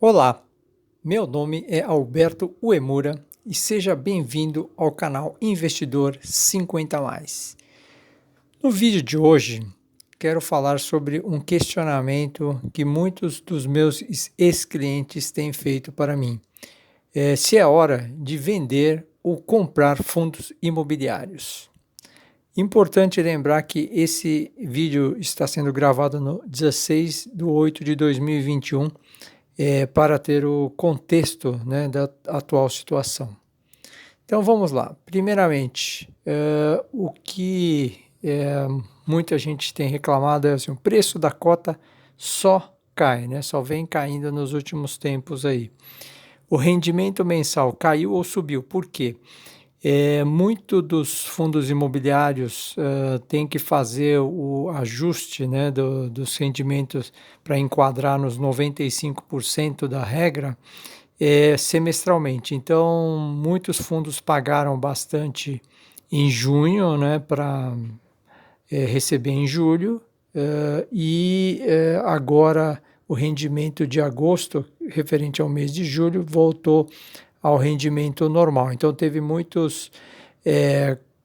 Olá, meu nome é Alberto Uemura e seja bem-vindo ao canal Investidor 50+. No vídeo de hoje, quero falar sobre um questionamento que muitos dos meus ex-clientes têm feito para mim. Se é hora de vender ou comprar fundos imobiliários. Importante lembrar que esse vídeo está sendo gravado no 16/8/2021, para ter o contexto, né, da atual situação. Então vamos lá. Primeiramente, o que muita gente tem reclamado é assim, o preço da cota só cai, né, só vem caindo nos últimos tempos aí. O rendimento mensal caiu ou subiu? Por quê? Muito dos fundos imobiliários tem que fazer o ajuste, né, dos rendimentos para enquadrar nos 95% da regra semestralmente. Então, muitos fundos pagaram bastante em junho, né, para receber em julho, agora o rendimento de agosto, referente ao mês de julho, voltou ao rendimento normal. Então, teve muitos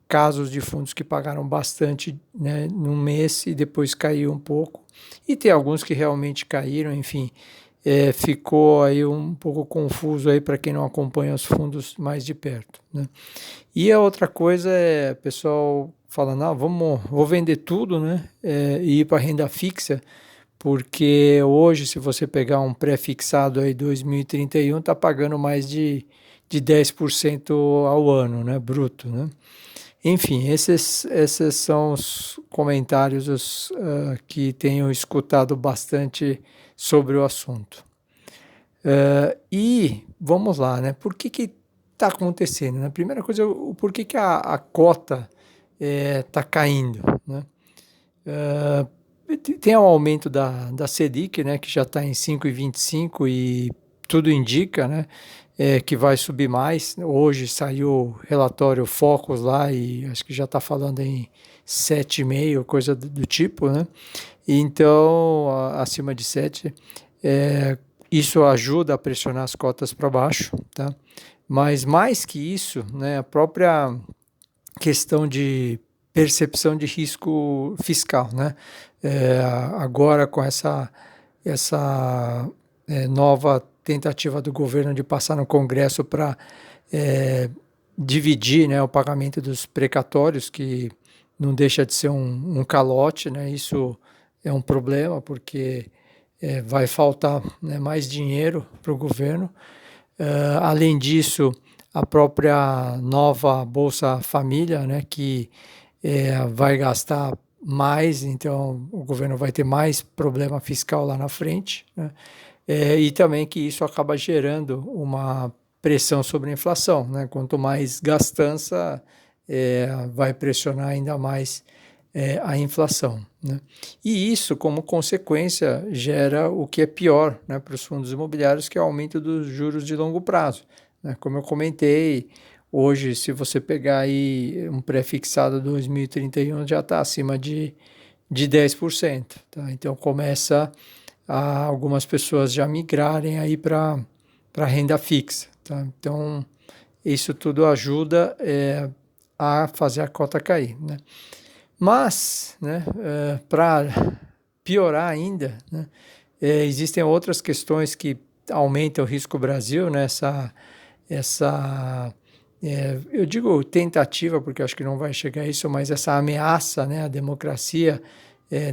casos de fundos que pagaram bastante, né, num mês e depois caiu um pouco. E tem alguns que realmente caíram, enfim, ficou aí um pouco confuso aí para quem não acompanha os fundos mais de perto, né? E a outra coisa é, pessoal falando, vou vender tudo, né, e ir para renda fixa, porque hoje, se você pegar um pré-fixado aí 2031, está pagando mais de 10% ao ano, né, bruto, né? Enfim, esses são os comentários que tenho escutado bastante sobre o assunto. E vamos lá, né? Por que está acontecendo, né? Primeira coisa, por que a cota está caindo, né? Tem um aumento da Selic, né, que já está em 5,25 e tudo indica, né, que vai subir mais. Hoje saiu o relatório Focus lá e acho que já está falando em 7,5, coisa do tipo, né? Então, acima de 7, isso ajuda a pressionar as cotas para baixo, tá? Mas mais que isso, né, a própria questão de percepção de risco fiscal, né? Agora com essa nova tentativa do governo de passar no Congresso para dividir, né, o pagamento dos precatórios, que não deixa de ser um calote, né? Isso é um problema porque vai faltar, né, mais dinheiro para o governo. Além disso, a própria nova Bolsa Família, né, que vai gastar mais, então o governo vai ter mais problema fiscal lá na frente, né? E também que isso acaba gerando uma pressão sobre a inflação, né? Quanto mais gastança, vai pressionar ainda mais a inflação, né? E isso, como consequência, gera o que é pior, né, para os fundos imobiliários, que é o aumento dos juros de longo prazo, né? Como eu comentei, hoje, se você pegar aí um pré-fixado 2031, já está acima de 10%, tá? Então começa algumas pessoas já migrarem aí para renda fixa, tá? Então isso tudo ajuda a fazer a cota cair, né? Mas, né, para piorar ainda, né, existem outras questões que aumentam o risco Brasil, né? Eu digo tentativa, porque acho que não vai chegar a isso, mas essa ameaça, né, à democracia,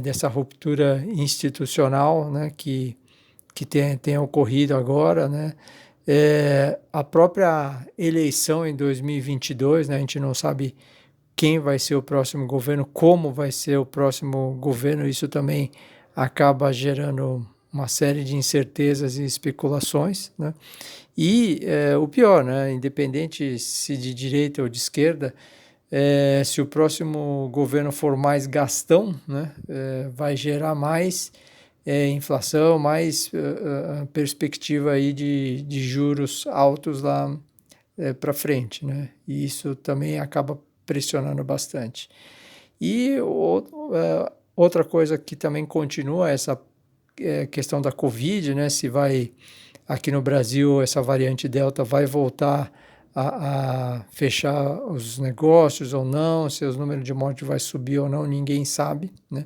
dessa ruptura institucional, né, que tem ocorrido agora, né? A própria eleição em 2022, né, a gente não sabe quem vai ser o próximo governo, como vai ser o próximo governo, isso também acaba gerando uma série de incertezas e especulações, né? E o pior, né, independente se de direita ou de esquerda, se o próximo governo for mais gastão, né, vai gerar mais inflação, mais perspectiva aí de juros altos lá para frente, né? E isso também acaba pressionando bastante. E outra coisa que também continua essa questão da Covid, né? Se vai aqui no Brasil essa variante Delta vai voltar a fechar os negócios ou não, se os números de mortes vai subir ou não, ninguém sabe, né?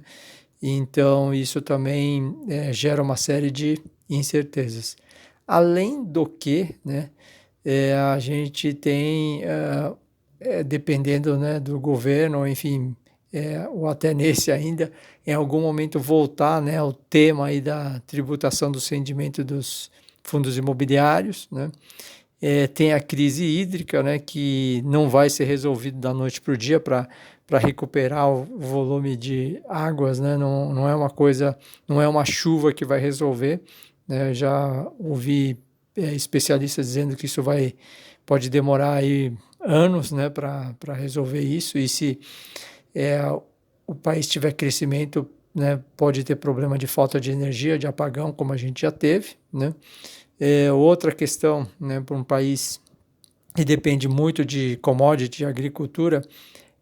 Então isso também gera uma série de incertezas. Além do que, né, a gente tem, dependendo, né, do governo, enfim, ou até nesse ainda, em algum momento voltar, né, ao tema aí da tributação do rendimento dos fundos imobiliários, né? Tem a crise hídrica, né, que não vai ser resolvido da noite para o dia para recuperar o volume de águas, né? Não é uma coisa, não é uma chuva que vai resolver, né? Eu já ouvi especialistas dizendo que isso pode demorar aí anos, né, para resolver isso, e se o país tiver crescimento, né, pode ter problema de falta de energia, de apagão, como a gente já teve, né? Outra questão, né, para um país que depende muito de commodity, de agricultura,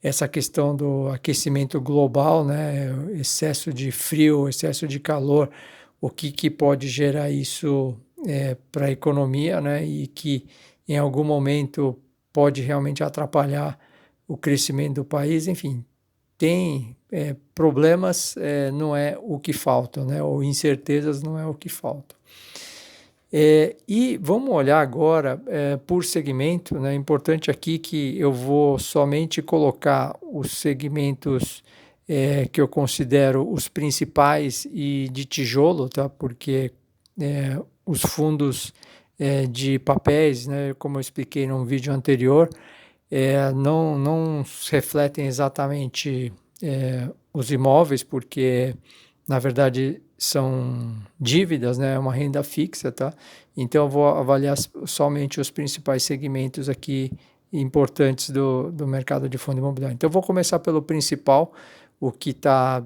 essa questão do aquecimento global, né, excesso de frio, excesso de calor, o que pode gerar isso para a economia, né, e que em algum momento pode realmente atrapalhar o crescimento do país. Enfim, tem problemas, não é o que falta, né, ou incertezas não é o que falta. E vamos olhar agora por segmento, né? Importante aqui que eu vou somente colocar os segmentos que eu considero os principais e de tijolo, tá? Porque os fundos de papéis, né, como eu expliquei num vídeo anterior, não refletem exatamente os imóveis, porque na verdade são dívidas, né? É uma renda fixa, tá? Então eu vou avaliar somente os principais segmentos aqui importantes do mercado de fundo imobiliário. Então eu vou começar pelo principal, o que está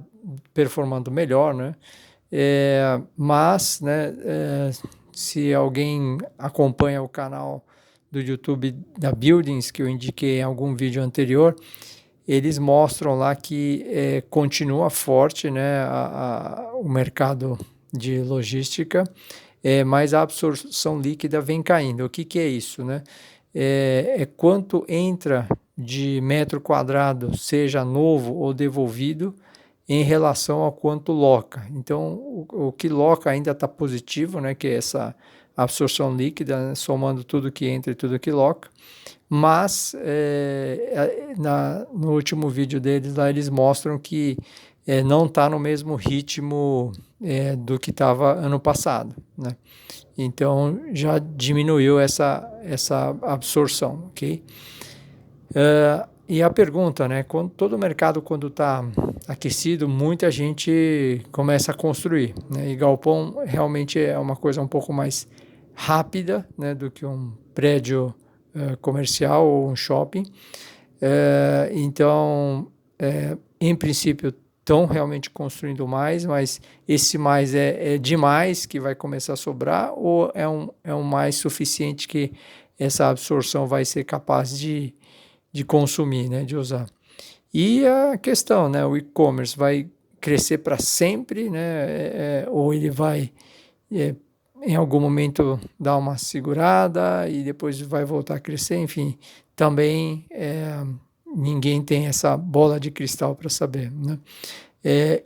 performando melhor, né? Mas, né, se alguém acompanha o canal do YouTube da Buildings, que eu indiquei em algum vídeo anterior, eles mostram lá que continua forte, né, o mercado de logística, mas a absorção líquida vem caindo. O que é isso, né? Quanto entra de metro quadrado, seja novo ou devolvido, em relação ao quanto loca. Então, o que loca ainda está positivo, né, que é essa absorção líquida, né, somando tudo que entra e tudo que loca. Mas no último vídeo deles lá, eles mostram que não está no mesmo ritmo do que estava ano passado, né? Então já diminuiu essa absorção, ok? E a pergunta, né? Todo o mercado, quando está aquecido, muita gente começa a construir, né? E galpão realmente é uma coisa um pouco mais rápida, né, do que um prédio comercial ou um shopping. Então, em princípio, estão realmente construindo mais, mas esse mais é demais que vai começar a sobrar, ou é um mais suficiente que essa absorção vai ser capaz de consumir, né, de usar. E a questão, né, o e-commerce vai crescer para sempre, né, ou ele vai em algum momento dar uma segurada e depois vai voltar a crescer, enfim, também ninguém tem essa bola de cristal para saber, né?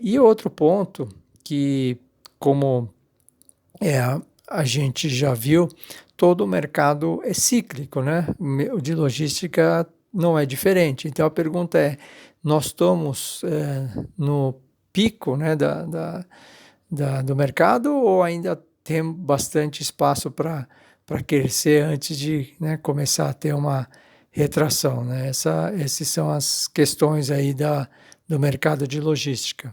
E outro ponto que, como a gente já viu, todo o mercado é cíclico, né? O de logística não é diferente. Então a pergunta é, nós estamos no pico, né, do mercado, ou ainda tem bastante espaço para crescer antes de, né, começar a ter uma retração, né? Essas são as questões aí do mercado de logística.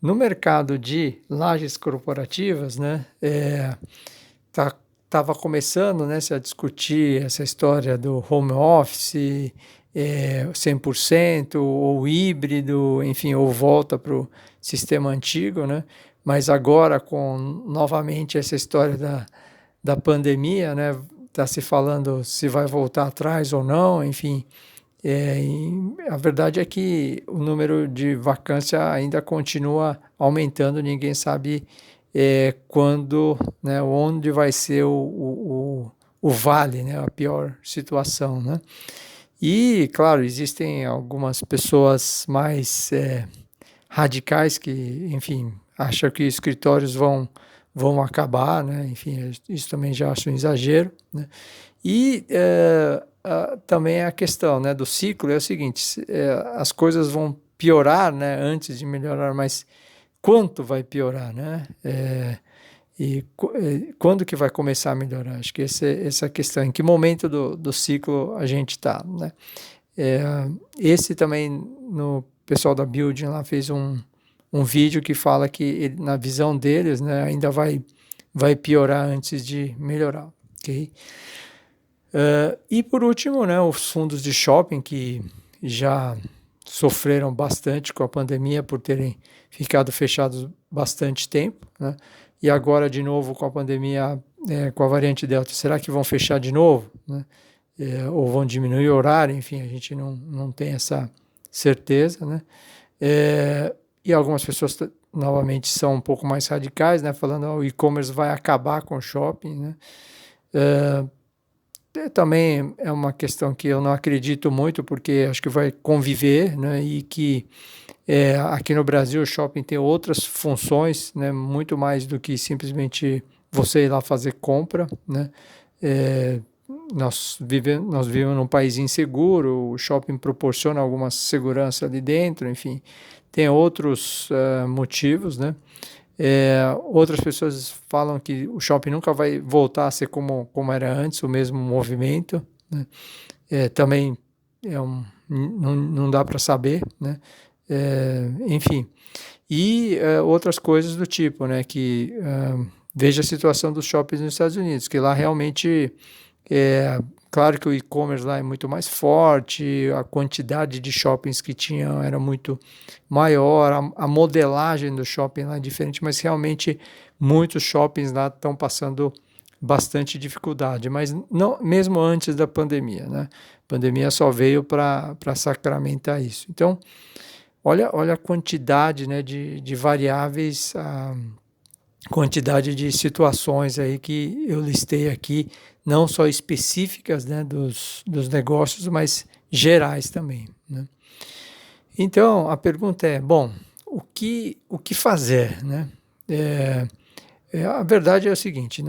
No mercado de lajes corporativas, né, estava começando, né, a discutir essa história do home office, 100% ou híbrido, enfim, ou volta para o sistema antigo, né? Mas agora, com novamente essa história da pandemia, né, está se falando se vai voltar atrás ou não, enfim. A verdade é que o número de vacância ainda continua aumentando, ninguém sabe quando, né, onde vai ser o vale, né, a pior situação, né? E, claro, existem algumas pessoas mais radicais que, enfim, acham que escritórios vão acabar, né? Enfim, isso também já acho um exagero, né? E também a questão, né, do ciclo é o seguinte: as coisas vão piorar, né, antes de melhorar, mas quanto vai piorar, né? Quando que vai começar a melhorar? Acho que essa é a questão. Em que momento do ciclo a gente está, né? É, esse também, no pessoal da Building lá fez um vídeo que fala que na visão deles, né, ainda vai piorar antes de melhorar, ok? E por último, né, os fundos de shopping que já sofreram bastante com a pandemia por terem ficado fechados bastante tempo, né? E agora de novo com a pandemia, com a variante Delta, será que vão fechar de novo, né? Ou vão diminuir o horário? Enfim, a gente não tem essa certeza, né? E algumas pessoas novamente são um pouco mais radicais, né? Falando que o e-commerce vai acabar com o shopping, né? Também é uma questão que eu não acredito muito, porque acho que vai conviver, né? E que aqui no Brasil o shopping tem outras funções, né? Muito mais do que simplesmente você ir lá fazer compra, né? Nós vivemos num país inseguro, o shopping proporciona alguma segurança ali dentro, enfim, tem outros motivos, né? Outras pessoas falam que o shopping nunca vai voltar a ser como era antes, o mesmo movimento, né? Também não dá para saber, né? Enfim, e outras coisas do tipo, né? Que veja a situação dos shoppings nos Estados Unidos, que lá realmente claro que o e-commerce lá é muito mais forte, a quantidade de shoppings que tinham era muito maior, a modelagem do shopping lá é diferente, mas realmente muitos shoppings lá estão passando bastante dificuldade, mas não, mesmo antes da pandemia, né? A pandemia só veio para sacramentar isso. Então, olha a quantidade, né, de variáveis, quantidade de situações aí que eu listei aqui, não só específicas, né, dos negócios, mas gerais também, né? Então, a pergunta é, bom, o que fazer, né? A verdade é o seguinte,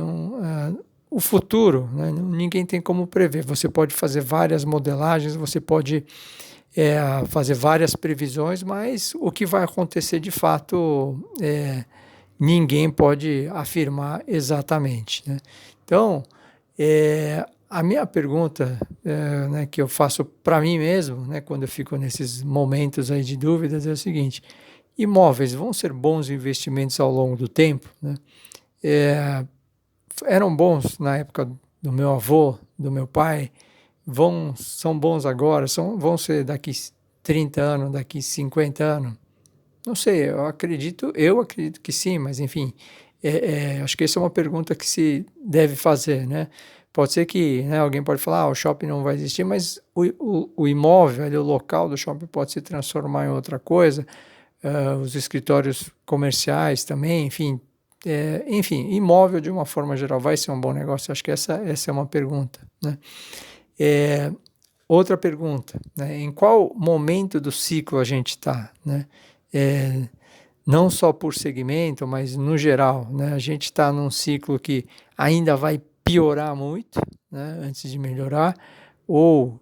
o futuro, né, ninguém tem como prever. Você pode fazer várias modelagens, você pode fazer várias previsões, mas o que vai acontecer de fato ninguém pode afirmar exatamente, né? Então, a minha pergunta, né, que eu faço para mim mesmo, né, quando eu fico nesses momentos aí de dúvidas, é o seguinte: imóveis vão ser bons investimentos ao longo do tempo, né? Eram bons na época do meu avô, do meu pai, são bons agora, vão ser daqui 30 anos, daqui 50 anos? Não sei, eu acredito que sim, mas enfim, acho que essa é uma pergunta que se deve fazer, né? Pode ser que, né, alguém pode falar, o shopping não vai existir, mas o imóvel, ali, o local do shopping pode se transformar em outra coisa, os escritórios comerciais também, enfim, imóvel de uma forma geral vai ser um bom negócio? Acho que essa é uma pergunta, né? Outra pergunta, né? Em qual momento do ciclo a gente está, né? Não só por segmento, mas no geral, né? A gente está num ciclo que ainda vai piorar muito, né, antes de melhorar, ou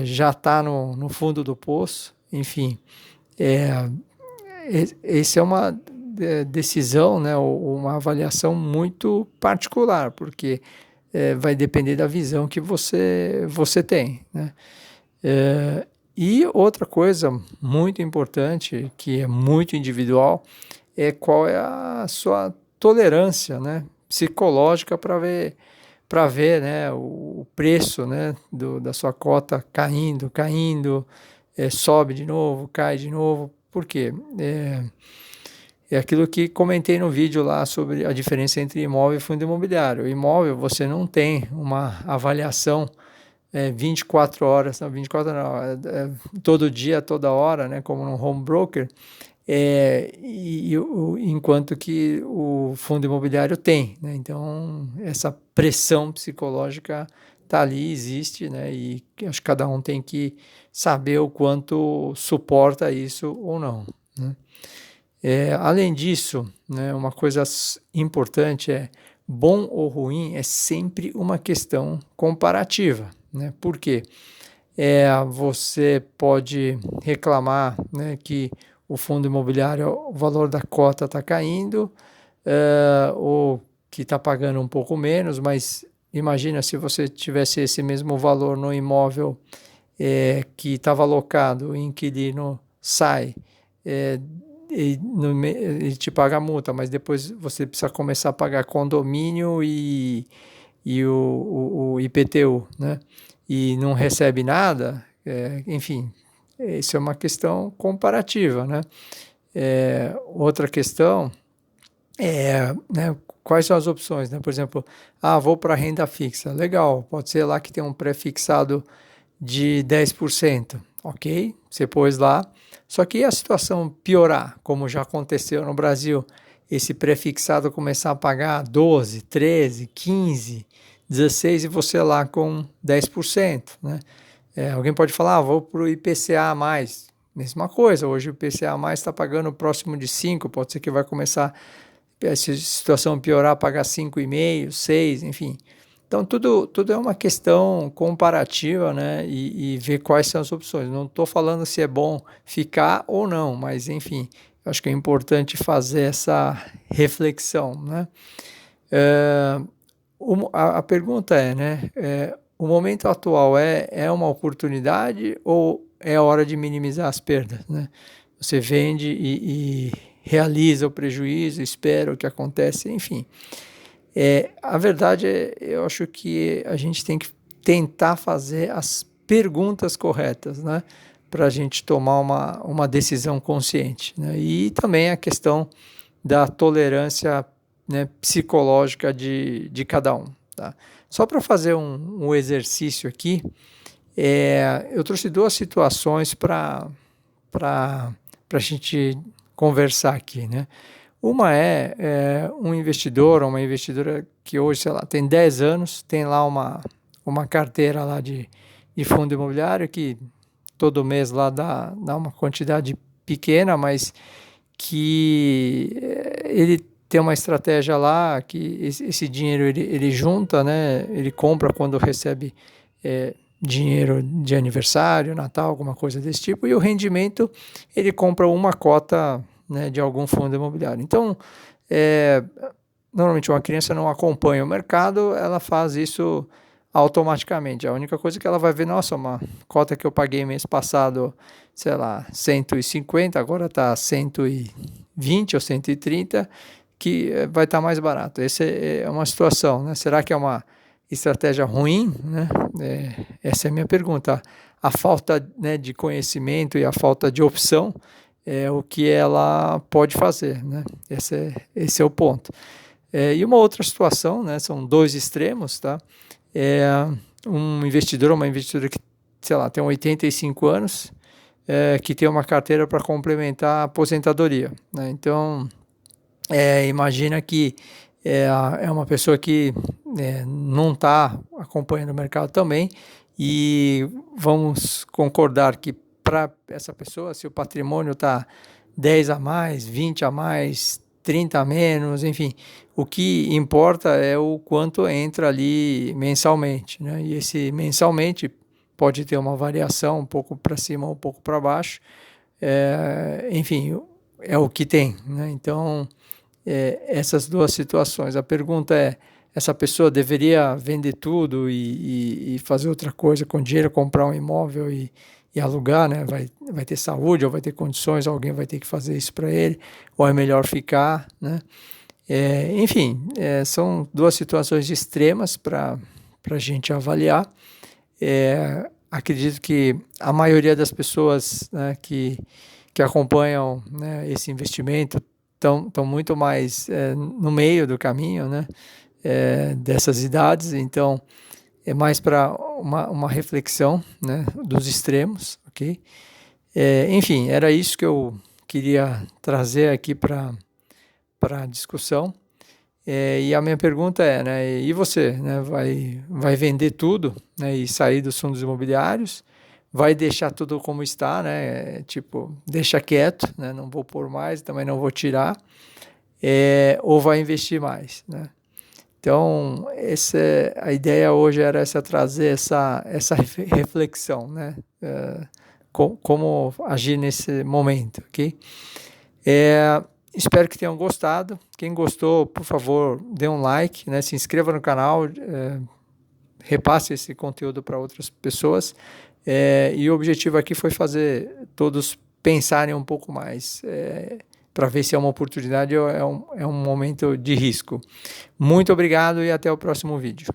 já está no fundo do poço, enfim. Essa é uma decisão, né, ou uma avaliação muito particular, porque vai depender da visão que você tem, né? E outra coisa muito importante, que é muito individual, é qual é a sua tolerância, né, psicológica para ver, né, o preço, né, da sua cota caindo, sobe de novo, cai de novo. Por quê? É aquilo que comentei no vídeo lá sobre a diferença entre imóvel e fundo imobiliário. O imóvel, você não tem uma avaliação 24 horas, não, 24 não, todo dia, toda hora, né, como no home broker. enquanto que o fundo imobiliário tem, né? Então, essa pressão psicológica está ali, existe, né? E acho que cada um tem que saber o quanto suporta isso ou não, né? Além disso, né, uma coisa importante é, bom ou ruim é sempre uma questão comparativa, né? Por quê? Você pode reclamar, né, que o fundo imobiliário, o valor da cota está caindo, ou que está pagando um pouco menos, mas imagina se você tivesse esse mesmo valor no imóvel que estava alocado, o inquilino sai, ele te paga a multa, mas depois você precisa começar a pagar condomínio e o IPTU, né? E não recebe nada, enfim, isso é uma questão comparativa, né? Outra questão né, quais são as opções, né? Por exemplo, vou para renda fixa, legal, pode ser lá que tem um pré-fixado de 10%, ok? Você pôs lá, só que a situação piorar, como já aconteceu no Brasil, esse pré-fixado começar a pagar 12, 13, 15, 16 e você lá com 10%, né? Alguém pode falar, vou para o IPCA+, mesma coisa, hoje o IPCA+, está pagando próximo de 5, pode ser que vai começar, se a situação piorar, pagar 5,5, 6, enfim. Então, tudo é uma questão comparativa, né? E ver quais são as opções. Não estou falando se é bom ficar ou não, mas, enfim, acho que é importante fazer essa reflexão, né? A pergunta é, né? O momento atual é uma oportunidade ou é hora de minimizar as perdas, né? Você vende e realiza o prejuízo, espera o que acontece, enfim. A verdade eu acho que a gente tem que tentar fazer as perguntas corretas, né? Para a gente tomar uma decisão consciente, né? E também a questão da tolerância, né, psicológica de cada um, tá? Só para fazer um exercício aqui, eu trouxe duas situações para a gente conversar aqui, né? Uma um investidor ou uma investidora que hoje, sei lá, tem 10 anos, tem lá uma carteira lá de fundo imobiliário que todo mês lá dá uma quantidade pequena, mas que ele tem uma estratégia lá que esse dinheiro ele junta, né? Ele compra quando recebe dinheiro de aniversário, Natal, alguma coisa desse tipo, e o rendimento ele compra uma cota, né, de algum fundo imobiliário. Então, normalmente uma criança não acompanha o mercado, ela faz isso automaticamente. A única coisa que ela vai ver, nossa, uma cota que eu paguei mês passado, sei lá, 150, agora está 120 ou 130, que vai estar mais barato. Essa é uma situação, né? Será que é uma estratégia ruim, né? Essa é a minha pergunta. A falta, né, de conhecimento e a falta de opção é o que ela pode fazer, né? Esse é o ponto. E uma outra situação, né? São dois extremos, tá? Um investidor ou uma investidora que, sei lá, tem 85 anos, que tem uma carteira para complementar a aposentadoria, né? Então, imagina que é uma pessoa que não está acompanhando o mercado também, e vamos concordar que para essa pessoa, se o patrimônio está 10 a mais, 20 a mais, 30 a menos, enfim, o que importa é o quanto entra ali mensalmente, né? E esse mensalmente pode ter uma variação um pouco para cima, um pouco para baixo, enfim, é o que tem, né? Então, essas duas situações. A pergunta é, essa pessoa deveria vender tudo e fazer outra coisa com dinheiro, comprar um imóvel e alugar, né? Vai ter saúde ou vai ter condições, alguém vai ter que fazer isso para ele, ou é melhor ficar, né? Enfim, são duas situações extremas para a gente avaliar. Acredito que a maioria das pessoas, né, que acompanham, né, esse investimento estão muito mais no meio do caminho, né, dessas idades, então é mais para uma reflexão, né, dos extremos, ok? Enfim, era isso que eu queria trazer aqui para discussão. E a minha pergunta é, né, e você, né, vai vender tudo, né, e sair dos fundos imobiliários? Vai deixar tudo como está, né, tipo, deixa quieto, né, não vou pôr mais, também não vou tirar, ou vai investir mais, né? Então, a ideia hoje era trazer essa reflexão, né, como agir nesse momento, ok? Espero que tenham gostado. Quem gostou, por favor, dê um like, né? Se inscreva no canal, repasse esse conteúdo para outras pessoas. E o objetivo aqui foi fazer todos pensarem um pouco mais, para ver se é uma oportunidade ou é um momento de risco. Muito obrigado e até o próximo vídeo.